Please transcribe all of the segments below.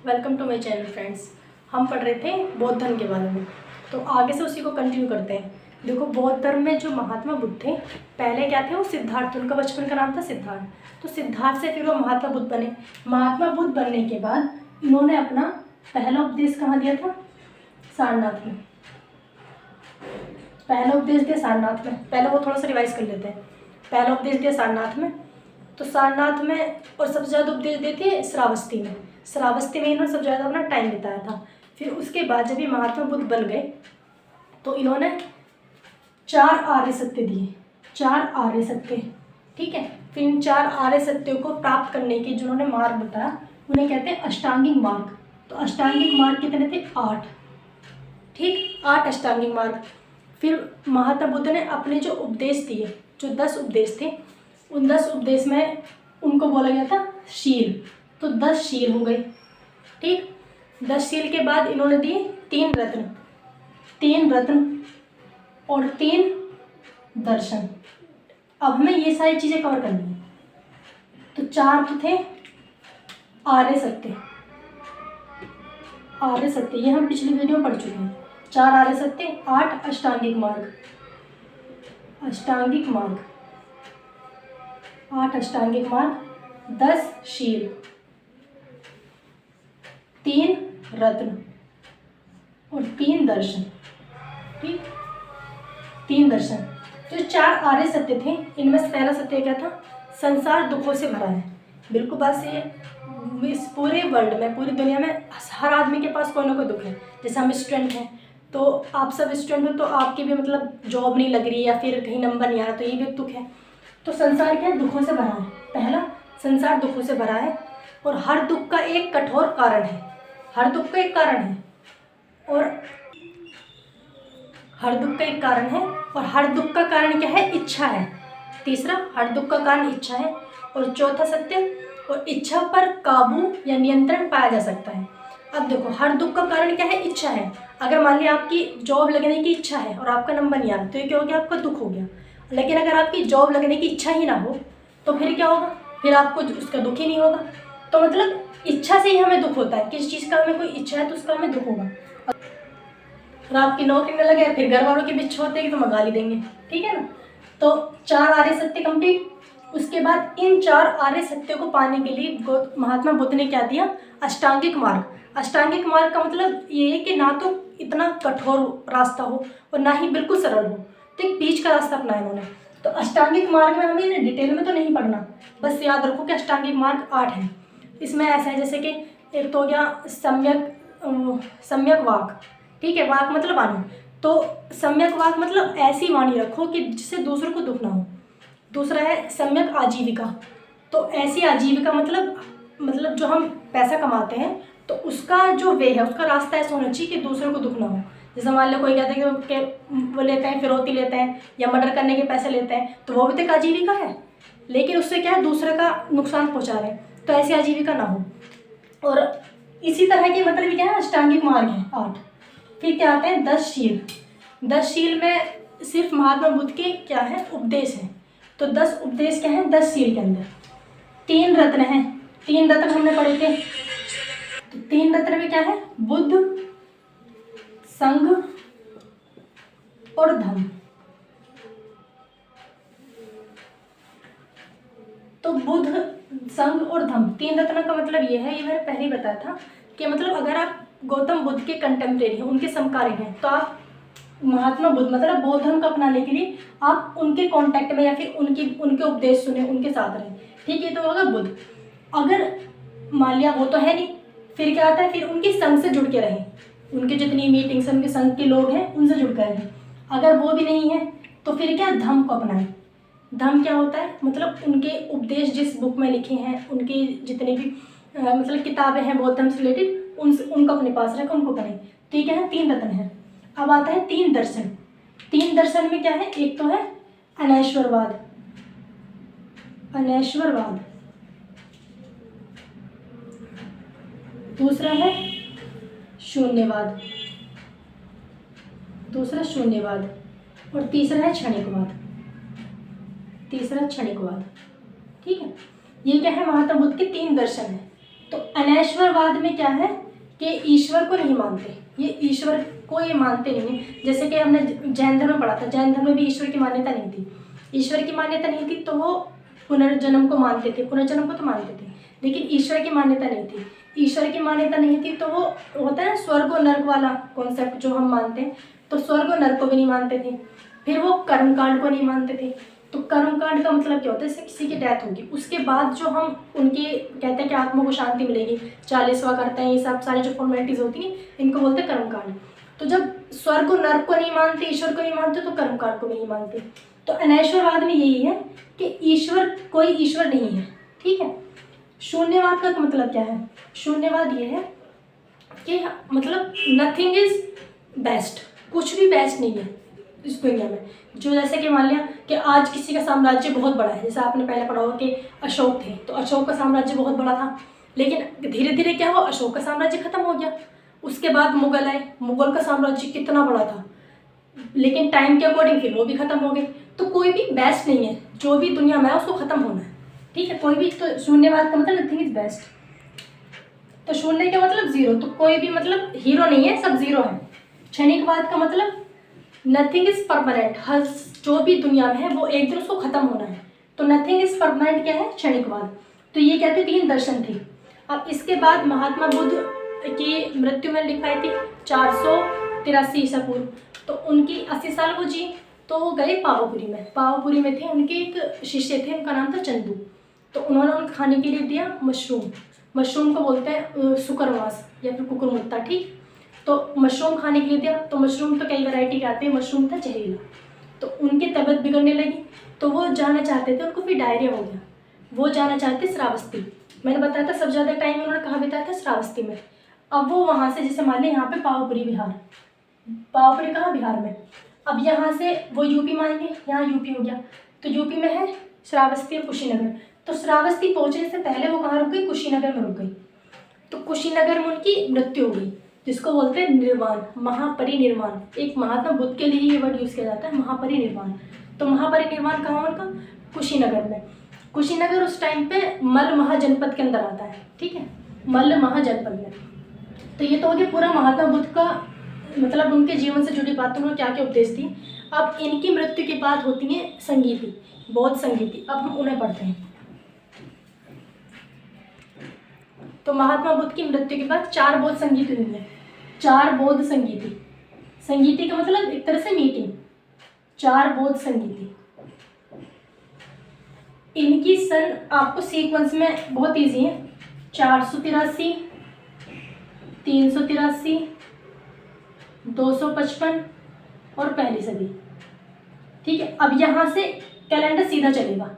Welcome to my channel friends. हम पढ़ रहे थे बौद्ध धर्म के बारे में, तो आगे से उसी को कंटिन्यू करते हैं। देखो, बौद्ध धर्म में जो महात्मा बुद्ध थे, पहले क्या थे वो सिद्धार्थ, उनका बचपन का नाम था सिद्धार्थ। तो सिद्धार्थ से फिर वो महात्मा बुद्ध बने। महात्मा बुद्ध बनने के बाद इन्होंने अपना पहला उपदेश कहाँ दिया था? सारनाथ में। पहला उपदेश दिया सारनाथ में। पहले वो थोड़ा सा रिवाइज कर लेते हैं। पहला उपदेश दिया सारनाथ में, तो सारनाथ में, और सबसे ज़्यादा उपदेश दिए थे श्रावस्ती में। श्रावस्ती में इन्होंने सबसे ज़्यादा अपना टाइम बिताया था। फिर उसके बाद जब ये महात्मा बुद्ध बन गए तो इन्होंने 4 आर्य सत्य दिए। 4 आर्य सत्य, ठीक है। फिर इन 4 आर्य सत्यों को प्राप्त करने के जिन्होंने मार्ग बताया उन्हें कहते हैं अष्टांगिक मार्ग। तो अष्टांगिक मार्ग कितने थे? 8, ठीक, 8 अष्टांगिक मार्ग। फिर महात्मा बुद्ध ने अपने जो उपदेश दिए, जो 10 उपदेश थे, उन 10 उपदेश में उनको बोला गया था शील। तो 10 शील हो गए, ठीक। 10 शील के बाद इन्होंने दिए 3 रत्न। 3 रत्न और 3 दर्शन। अब हमें ये सारी चीज़ें कवर करनी है। तो 4 तो थे आर्य सत्य। आर्य सत्य ये हम पिछली वीडियो में पढ़ चुके हैं। 4 आर्य सत्य, 8 अष्टांगिक मार्ग। अष्टांगिक मार्ग, 8 अष्टांगिक मार्ग, 10 शील, 3 रत्न और 3 दर्शन, ठीक। 3 दर्शन। जो 4 आर्य सत्य थे, इनमें से पहला सत्य क्या था? संसार दुखों से भरा है। बिल्कुल बात सही है। इस पूरे वर्ल्ड में, पूरी दुनिया में हर आदमी के पास कोई ना कोई दुख है। जैसे हम स्टूडेंट हैं, तो आप सब स्टूडेंट हो, तो आपकी भी मतलब जॉब नहीं लग रही या फिर कहीं नंबर नहीं आ रहा, तो ये भी दुख है। तो संसार क्या है? दुखों से भरा है। पहला, संसार दुखों से भरा है और हर दुख का एक कठोर कारण है। हर दुख का एक कारण है और हर दुख का एक कारण है, और हर दुख का कारण क्या है? इच्छा है। तीसरा, हर दुख का कारण इच्छा है। और चौथा सत्य, और इच्छा पर काबू या नियंत्रण पाया जा सकता है। अब देखो, हर दुख का कारण क्या है? इच्छा है। अगर मान लिया आपकी जॉब लगने की इच्छा है और आपका नंबर नहीं आ रहा, तो ये क्या हो गया? आपका दुख हो गया। लेकिन अगर आपकी जॉब लगने की इच्छा ही ना हो तो फिर क्या होगा? फिर आपको उसका दुख ही नहीं होगा। तो मतलब इच्छा से ही हमें दुख होता है। किस चीज़ का हमें कोई इच्छा है तो उसका हमें दुख होगा। अगर आपकी नौकरी न लगे, फिर घर वालों की भी इच्छा होती है कि तुम गाली देंगे, ठीक है ना। तो 4 आर्य सत्य कंप्लीट। उसके बाद इन 4 आर्य सत्य को पाने के लिए महात्मा बुद्ध ने क्या दिया? अष्टांगिक मार्ग। अष्टांगिक मार्ग का मतलब ये है कि ना तो इतना कठोर रास्ता हो और ना ही बिल्कुल सरल हो, तो एक बीच का रास्ता अपनाया इन्होंने। तो अष्टांगिक मार्ग में हमें डिटेल में तो नहीं पढ़ना, बस याद रखो कि अष्टांगिक मार्ग 8 है। इसमें ऐसा है जैसे कि एक तो हो गया सम्यक वाक, ठीक है। वाक मतलब वाणी। तो सम्यक वाक मतलब ऐसी वाणी रखो कि जिससे दूसरों को दुख ना हो। दूसरा है सम्यक आजीविका। तो ऐसी आजीविका मतलब जो हम पैसा कमाते हैं तो उसका जो वे है, उसका रास्ता ऐसा होना चाहिए कि दूसरों को दुख ना हो। जैसे मान लो कोई कहते हैं कि वो लेते हैं, फिरौती लेते हैं या मर्डर करने के पैसे लेते हैं, तो वो भी तो एक आजीविका है, लेकिन उससे क्या है? दूसरे का नुकसान पहुंचा रहे हैं। तो ऐसी आजीविका ना हो। और इसी तरह के मतलब क्या है? अष्टांगिक मार्ग है 8। फिर क्या आते हैं? 10 शील। 10 शील में सिर्फ महात्मा बुद्ध के क्या है? उपदेश है। तो 10 उपदेश क्या है 10 शील के अंदर? 3 रत्न हैं। 3 रत्न हमने पढ़े थे। तो 3 रत्न में क्या है? बुद्ध, संघ और धम्म। तो बुद्ध, संघ और धम्म, 3 रत्न का मतलब ये है, ये मैंने पहले ही बताया था कि मतलब अगर आप गौतम बुद्ध के कंटेम्परेरी हैं, उनके समकालीन हैं, तो आप महात्मा बुद्ध मतलब बौद्ध धर्म को अपनाने के लिए आप उनके कांटेक्ट में या फिर उनके उपदेश सुने, उनके साथ रहें, ठीक है। तो होगा बुद्ध। अगर मान लिया वो तो है नहीं, फिर क्या आता है? फिर उनके संघ से जुड़ के रहें। उनके जितनी मीटिंग्स, उनके संघ के लोग हैं, उनसे जुड़ कर रहें। अगर वो भी नहीं है तो फिर क्या? धम्म को अपनाएं। धम्म क्या होता है? मतलब उनके उपदेश जिस बुक में लिखे हैं, उनकी जितनी भी मतलब किताबें हैं बौद्ध धर्म से रिलेटेड, उनको अपने पास रखें, उनको पढ़ें। तो ये क्या है? 3 रत्न है। अब आता है 3 दर्शन। 3 दर्शन में क्या है? एक तो है अनैश्वरवाद। अनैश्वरवाद। दूसरा है शून्यवाद। दूसरा शून्यवाद। और तीसरा है क्षणिकवाद। तीसरा क्षणिकवाद, ठीक है। ये क्या है? महात्मा बुद्ध के 3 दर्शन है। तो अनैश्वरवाद में क्या है कि ईश्वर को नहीं मानते, ये ईश्वर को ये मानते नहीं है। जैसे कि हमने जैन धर्म में पढ़ा था, जैन धर्म में भी ईश्वर की मान्यता नहीं थी। ईश्वर की मान्यता नहीं थी तो वो पुनर्जन्म को मानते थे, पुनर्जन्म को तो मानते थे, लेकिन ईश्वर की मान्यता नहीं थी। ईश्वर की मान्यता नहीं थी तो वो होता है स्वर्ग और नर्क वाला कॉन्सेप्ट जो हम मानते हैं, तो स्वर्ग और नर्क को भी नहीं मानते थे। फिर वो कर्मकांड को नहीं मानते थे। तो कर्मकांड का मतलब क्या होता है, जैसे किसी की डेथ होगी उसके बाद जो हम उनकी कहते हैं कि आत्मा को शांति मिलेगी, 40वां करते हैं, ये सब सारी जो फॉर्मेलिटीज़ होती हैं इनको बोलते हैं कर्मकांड। तो जब स्वर्ग और नर्क को नहीं मानते, ईश्वर को नहीं मानते, तो कर्मकांड को भी नहीं मानते। तो अनैश्वरवाद में यही है कि ईश्वर, कोई ईश्वर नहीं है, ठीक है। शून्यवाद का मतलब क्या है? शून्यवाद ये है कि मतलब नथिंग इज बेस्ट, कुछ भी बेस्ट नहीं है इस दुनिया में। जो जैसे कि मान लिया कि आज किसी का साम्राज्य बहुत बड़ा है, जैसे आपने पहले पढ़ा होगा कि अशोक थे, तो अशोक का साम्राज्य बहुत बड़ा था, लेकिन धीरे धीरे क्या हुआ, अशोक का साम्राज्य खत्म हो गया। उसके बाद मुगल आए, मुगल का साम्राज्य कितना बड़ा था, लेकिन टाइम के अकॉर्डिंग फिर वो भी खत्म हो गए। तो कोई भी बेस्ट नहीं है, जो भी दुनिया में है उसको खत्म होना है, ठीक है। कोई भी, तो शून्यवाद का मतलब नथिंग इज बेस्ट। तो शून्य का मतलब जीरो, तो कोई भी मतलब हीरो नहीं है, सब जीरो है। क्षणिकवाद का मतलब नथिंग इज परमानेंट, हर जो भी दुनिया में है वो एक दिन उसको खत्म होना है। तो नथिंग इज परमानेंट क्या है? क्षणिकवाद। तो ये कहते 3 दर्शन थे। अब इसके बाद महात्मा बुद्ध की मृत्यु में लिखाई थी 483 ईसा पूर्व। तो उनकी 80 साल वो जी, तो वो गए पावापुरी में। पावापुरी में थे, उनके एक शिष्य थे, उनका नाम था चंदू। तो उन्होंने उनको खाने के लिए दिया मशरूम। मशरूम को बोलते हैं सुकरवास या फिर कुकुरमुत्ता, ठीक। तो मशरूम खाने के लिए दिया, तो मशरूम तो कई वैरायटी के आते हैं, मशरूम था जहरीला। तो उनकी तबीयत बिगड़ने लगी, तो वो जाना चाहते थे, उनको फिर डायरिया हो गया। वो जाना चाहते श्रावस्ती। मैंने बताया था सबसे ज़्यादा टाइम उन्होंने कहाँ बिताया था? श्रावस्ती में। अब वो वहाँ से, जैसे मान लें यहाँ पे पावापुरी बिहार, पावापुरी कहाँ? बिहार में। अब यहाँ से वो यूपी में आएंगे, यहाँ यूपी हो गया, तो यूपी में है श्रावस्ती और कुशीनगर। तो श्रावस्ती पहुँचने से पहले वो कहाँ रुक गई? कुशीनगर में रुक गई। तो कुशीनगर में उनकी मृत्यु हो गई, जिसको बोलते हैं निर्वाण, महापरिनिर्वाण। एक महात्मा बुद्ध के लिए ये वर्ड यूज़ किया जाता है, महापरिनिर्वाण। तो महापरिनिर्वाण कहाँ उनका? कुशीनगर में। कुशीनगर उस टाइम पे मल्ल महाजनपद के अंदर आता है, ठीक है, मल्ल महाजनपद में। तो ये तो हो गया पूरा महात्मा बुद्ध का, मतलब उनके जीवन से जुड़ी बातों में क्या क्या उपदेश थी। अब इनकी मृत्यु के बाद होती है संगीति, बौद्ध संगीति। अब हम उन्हें पढ़ते हैं। तो महात्मा बुद्ध की मृत्यु के बाद 4 बौद्ध संगीति हुई है, 4 बौद्ध संगीति। संगीति का मतलब एक तरह से मीटिंग, 4 बौद्ध संगीति। इनकी सन आपको सीक्वेंस में बहुत इजी है, 483, 383, 255 और पहली सदी, ठीक है। अब यहाँ से कैलेंडर सीधा चलेगा,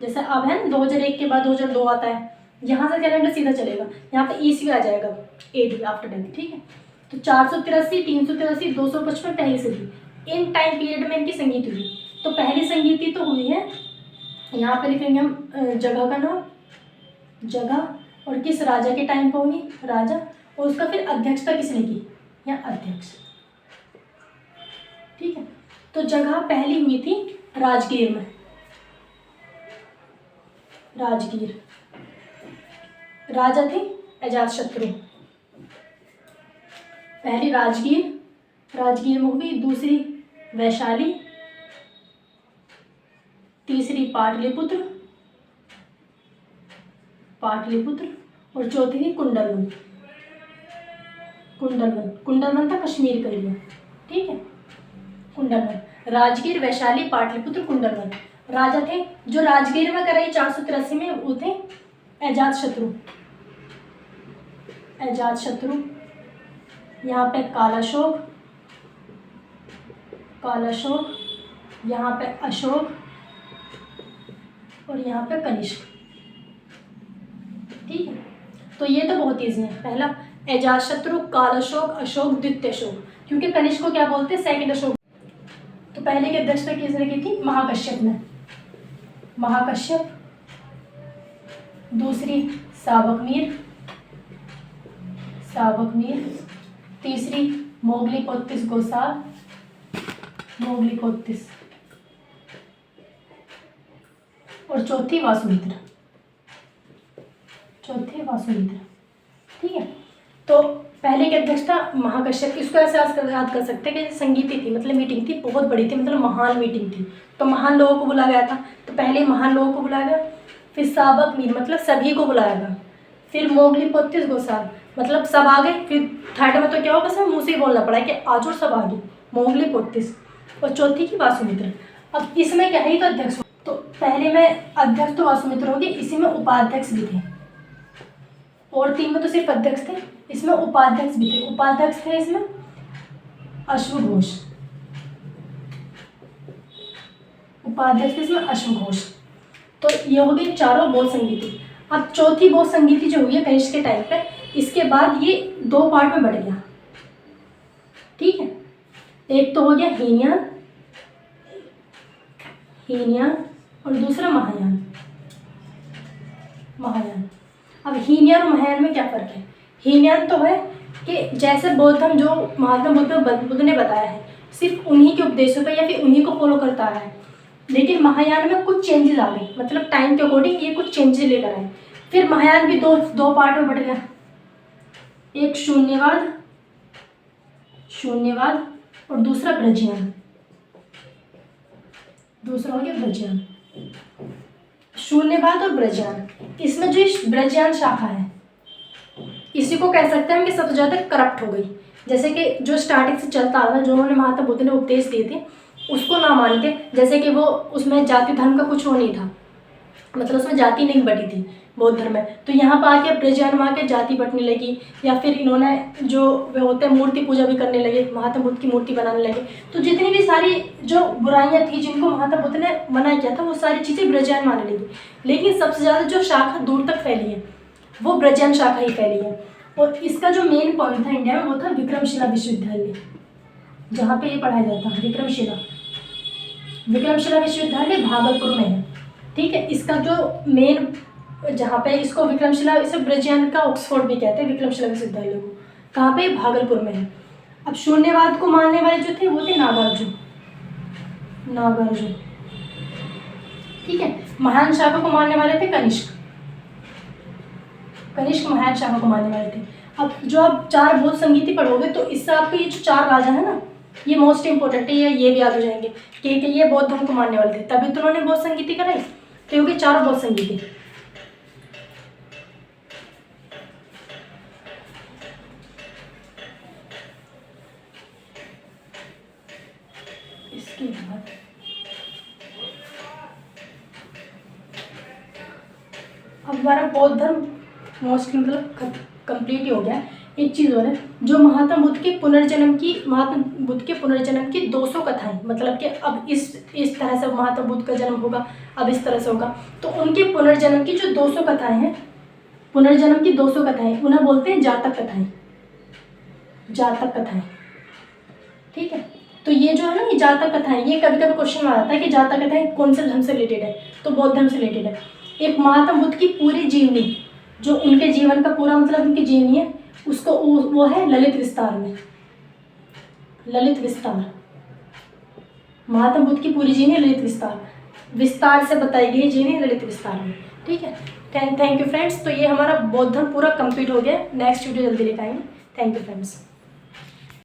जैसे अब है 2001 के बाद 2002 आता है, यहाँ से कैलेंडर सीधा चलेगा। यहाँ पे ईस्वी आ जाएगा, एडी आफ्टर डेथ, ठीक है। तो 483, 383, 255 पहली सदी, इन टाइम पीरियड में इनकी संगीत हुई। तो पहली संगीति तो हुई है, यहाँ पे लिखेंगे हम जगह का नाम, जगह, और किस राजा के टाइम पर हुई, राजा, और उसका फिर अध्यक्षता किसने की, या अध्यक्ष, ठीक है। तो जगह पहली हुई थी राजगीर में, राजगीर। राजा थे अजातशत्रु। पहली राजगीर, राजगीर में हुई, दूसरी वैशाली, तीसरी पाटलिपुत्र, पाटलिपुत्र, और चौथी थी कुंडलवन। कुंडलवन, कुंडलवन था कश्मीर का एरिया, ठीक है, कुंडलवन। राजगीर, वैशाली, पाटलिपुत्र, कुंडलवन। राजा थे जो राजगीर में कराई 483 में, वो थे अजातशत्रु। अजातशत्रु, यहाँ पे कालाशोक, कालाशोक, यहाँ पे अशोक, और यहाँ पे कनिष्क, ठीक है। तो ये तो बहुत ईजी है। पहला अजातशत्रु, कालाशोक, अशोक, द्वितीय अशोक, क्योंकि कनिष्क को क्या बोलते हैं? सेकंड अशोक। तो पहले की अध्यक्षता किसने की थी? महाकश्यप ने, महाकश्यप। दूसरी सावकमीर, सावकमीर। तीसरी मोगलीकोत्तिस गोसाल, मोगलीकोत्तिस, और चौथी वासुमित्र, चौथे वासुमित्र। ठीक है, तो पहले के अध्यक्ष था महाकश्यप। इसको ऐसे याद कर सकते हैं कि संगीति थी, मतलब मीटिंग थी, बहुत बड़ी थी, मतलब महान मीटिंग थी, तो महान लोगों को बुलाया गया था। तो पहले महान लोगों को बुलाया गया, फिर साबक मीर मतलब सभी को बुलाया गया, फिर मोगली पोतिस गोसाल मतलब सब आ गए। फिर थर्ड में तो क्या होगा, सब मुँह से ही बोलना पड़ा कि आज और सब आ गए, मोगली पोतिस। और चौथी की वासुमित्र। अब इसमें क्या है, तो अध्यक्ष, तो पहले में अध्यक्ष तो वासुमित्र हो गए, इसी में उपाध्यक्ष भी थे, और 3 में तो सिर्फ अध्यक्ष थे, इसमें उपाध्यक्ष भी थे। उपाध्यक्ष थे इसमें अश्वघोष, उपाध्यक्ष थे इसमें अश्वघोष। तो ये हो गई चारों बोध संगीति। अब चौथी बोध संगीति जो हुई है कनिष्क के टाइम पे, इसके बाद ये 2 पार्ट में बढ़ गया। ठीक है, एक तो हो गया हीनयान, हीनयान, और दूसरा महायान, महायान। अब हीनयान और महायान में क्या फ़र्क है? हीनयान तो है कि जैसे बौद्ध धर्म जो महात्मा बुद्ध ने बताया है, सिर्फ उन्हीं के उपदेशों पे या फिर उन्हीं को फॉलो करता है। लेकिन महायान में कुछ चेंजेस आ गए, मतलब टाइम के अकॉर्डिंग ये कुछ चेंजेस लेकर आए। फिर महायान भी दो पार्ट में बढ़ गया, एक शून्यवाद, शून्यवाद, और दूसरा ब्रजयान, दूसरा हो गया ब्रजयान। शून्यवाद और ब्रजयान, इसमें जो ब्रजयान शाखा है, इसी को कह सकते हैं हम कि सबसे ज़्यादा करप्ट हो गई। जैसे कि जो स्टार्टिंग से चलता आ रहा था, जो उन्होंने महात्मा बुद्ध ने उपदेश दिए थे, उसको ना मान के, जैसे कि वो उसमें जाति धर्म का कुछ वो नहीं था, मतलब उसमें जाति नहीं बटी थी बौद्ध धर्म में। तो यहाँ पर आके ब्रजयान में आके जाति बटने लगी, या फिर इन्होंने जो वे होते हैं मूर्ति पूजा भी करने लगे, महात्मा बुद्ध की मूर्ति बनाने लगे। तो जितनी भी सारी जो बुराइयाँ थी जिनको महात्मा बुद्ध ने मना किया था, वो सारी चीज़ें ब्रजयान मानने लगी। लेकिन सबसे ज़्यादा जो शाखा दूर तक फैली है वो ब्रजयान शाखा ही फैली है। और इसका जो मेन पॉइंट था इंडिया में वो था विक्रमशिला विश्वविद्यालय, जहाँ पे ये पढ़ाया जाता है। विक्रमशिला विश्वविद्यालय भागलपुर में है। ठीक है, इसका जो मेन जहाँ पे इसको विक्रमशिला, इसे ब्रजयान का ऑक्सफोर्ड भी कहते हैं विक्रमशिला विश्वविद्यालय को। कहाँ पे? भागलपुर में है। अब शून्यवाद को मानने वाले जो थे वो थे नागार्जुन, नागार्जुन। ठीक है, महायान शाखा को मानने वाले थे कनिष्क, कनिष्क महायान शाखा को मानने वाले थे। अब जो आप 4 बोध संगीति पढ़ोगे तो इससे आपको ये जो 4 राजा है ना, ये मोस्ट इंपॉर्टेंट है, ये भी याद हो जाएंगे कि ये बौद्ध धर्म को मानने वाले थे, तभी तो उन्होंने बोध संगीति कराई। तो ये 4 बोध संगीति। इसके बाद अब हमारा बौद्ध धर्म मोस्टली मतलब कंप्लीट ही हो गया। एक चीज़ और है, जो महात्मा बुद्ध के पुनर्जन्म की 200 कथाएं, मतलब कि अब इस तरह से महात्मा बुद्ध का जन्म होगा, अब इस तरह से होगा, तो उनके पुनर्जन्म की जो 200 कथाएं हैं, पुनर्जन्म की 200 कथाएं, उन्हें बोलते हैं जातक कथाएं, जातक कथाएं। ठीक है, तो ये जो है ना, ये जातक कथाएं, ये कभी कभी क्वेश्चन में आता है कि जातक कथाएं कौन से धर्म से रिलेटेड है, तो बौद्ध धर्म से रिलेटेड है। एक महात्मा बुद्ध की पूरी जीवनी, जो उनके जीवन का पूरा मतलब उनकी जीवनी है, उसको वो है ललित विस्तार में, ललित विस्तार। महात्मा बुद्ध की पूरी जीवनी ललित विस्तार से बताई गई जीवनी ललित विस्तार में। ठीक है, थैंक यू फ्रेंड्स। तो ये हमारा बौद्ध धर्म पूरा कंप्लीट हो गया। नेक्स्ट वीडियो जल्दी लेकर आएंगे। Thank you friends.